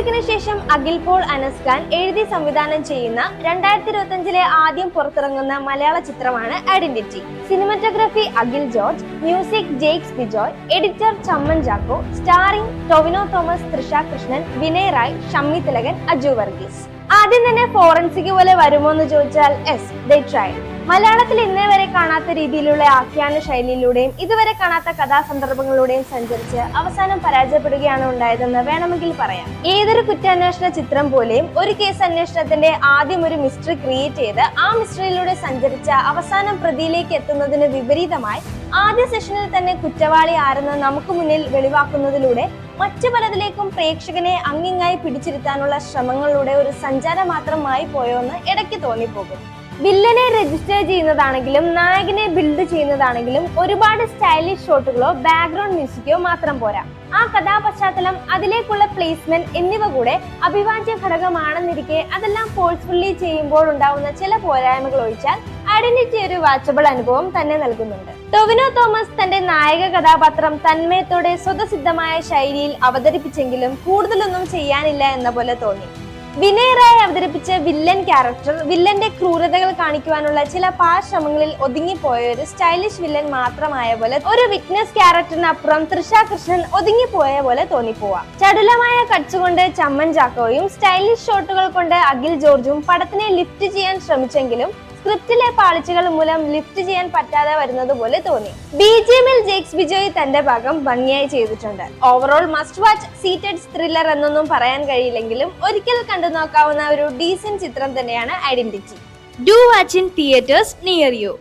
മ്യൂസിക്കിന് ശേഷം അഖിൽ പോൾ അനസ്ഖാൻ എഴുതി സംവിധാനം ചെയ്യുന്ന 2025 ആദ്യം പുറത്തിറങ്ങുന്ന മലയാള ചിത്രമാണ് identity. Cinematography Akhil George, music Jakes Bijoy, editor Chamman Chacko, starring Tovino Thomas, Trisha Krishnan, Vinay Rai, Shammi Thilakan, Aju Varghese. ആദ്യം തന്നെ ഫോറൻസിക് പോലെ വരുമോ എന്ന് ചോദിച്ചാൽ യെസ്, ദേ ട്രൈ. മലയാളത്തിൽ ഇന്നേ വരെ കാണാത്ത രീതിയിലുള്ള ആഖ്യാന ശൈലിയിലൂടെയും ഇതുവരെ കാണാത്ത കഥാസന്ദർഭങ്ങളിലൂടെയും സഞ്ചരിച്ച് അവസാനം പരാജയപ്പെടുകയാണ് ഉണ്ടായതെന്ന് വേണമെങ്കിൽ പറയാം. ഏതൊരു കുറ്റാന്വേഷണ ചിത്രം പോലെയും ഒരു കേസ് അന്വേഷണത്തിന്റെ ആദ്യം ഒരു മിസ്റ്ററി ക്രിയേറ്റ് ചെയ്ത് ആ മിസ്റ്ററിയിലൂടെ സഞ്ചരിച്ച അവസാനം പ്രതിയിലേക്ക് എത്തുന്നതിന് വിപരീതമായി ആദ്യ സെഷനിൽ തന്നെ കുറ്റവാളി ആരെന്ന് നമുക്ക് മുന്നിൽ വെളിവാക്കുന്നതിലൂടെ മറ്റു പലതിലേക്കും പ്രേക്ഷകനെ അങ്ങിങ്ങായി പിടിച്ചിരുത്താനുള്ള ശ്രമങ്ങളിലൂടെ ഒരു സഞ്ചാരം മാത്രമായി പോയോന്ന് ഇടയ്ക്ക് തോന്നിപ്പോകും. വില്ലനെ രജിസ്റ്റർ ചെയ്യുന്നതാണെങ്കിലും നായകനെ ബിൽഡ് ചെയ്യുന്നതാണെങ്കിലും ഒരുപാട് സ്റ്റൈലിഷ് ഷോട്ടുകളോ ബാക്ക്ഗ്രൗണ്ട് മ്യൂസിക്കോ മാത്രം പോരാ. ആ കഥാപശ്ചാത്തലം, അതിലേക്കുള്ള പ്ലേസ്മെന്റ് എന്നിവ കൂടെ അഭിവാജ്യ ഘടകമാണെന്നിരിക്കെ അതെല്ലാം ഫോഴ്സ്ഫുള്ളി ചെയ്യുമ്പോൾ ഉണ്ടാവുന്ന ചില പോരായ്മകൾ ഒഴിച്ചാൽ ഐഡന്റിറ്റി ഒരു വാച്ചബിൾ അനുഭവം തന്നെ നൽകുന്നുണ്ട്. ടൊവിനോ തോമസ് തന്റെ നായക കഥാപാത്രം തന്മയത്തോടെ സ്വതസിദ്ധമായ ശൈലിയിൽ അവതരിപ്പിച്ചെങ്കിലും കൂടുതലൊന്നും ചെയ്യാനില്ല എന്ന പോലെ തോന്നി. വിനയ് റായ് അവതരിപ്പിച്ച വില്ലൻ ക്യാരക്ടർ വില്ലന്റെ ക്രൂരതകൾ കാണിക്കുവാനുള്ള ചില പാശ്രമങ്ങളിൽ ഒതുങ്ങിപ്പോയ ഒരു സ്റ്റൈലിഷ് വില്ലൻ മാത്രമായ പോലെ, ഒരു വിറ്റ്നസ് ക്യാരക്ടറിനപ്പുറം തൃഷ കൃഷ്ണൻ ഒതുങ്ങിപ്പോയ പോലെ തോന്നിപ്പോവാം. ചടുലമായ കട്ട്സ് കൊണ്ട് ചമ്മൻ ചാക്കോയും സ്റ്റൈലിഷ് ഷോട്ടുകൾ കൊണ്ട് അഖിൽ ജോർജും പടത്തിനെ ലിഫ്റ്റ് ചെയ്യാൻ ശ്രമിച്ചെങ്കിലും സ്ക്രിപ്റ്റിലെ പാളിച്ചകൾ മൂലം ലിഫ്റ്റ് ചെയ്യാൻ പറ്റാതെ വരുന്നത് പോലെ തോന്നി. BGMൽ ജെയ്ക്സ് ബിജോയ് തന്റെ ഭാഗം ഭംഗിയായി ചെയ്തിട്ടുണ്ട്. Overall must watch seated thriller എന്നൊന്നും പറയാൻ കഴിയില്ലെങ്കിലും ഒരിക്കൽ കണ്ടു നോക്കാവുന്ന ഒരു ഡീസന്റ് ചിത്രം തന്നെയാണ് identity. Do watch in theatres near U.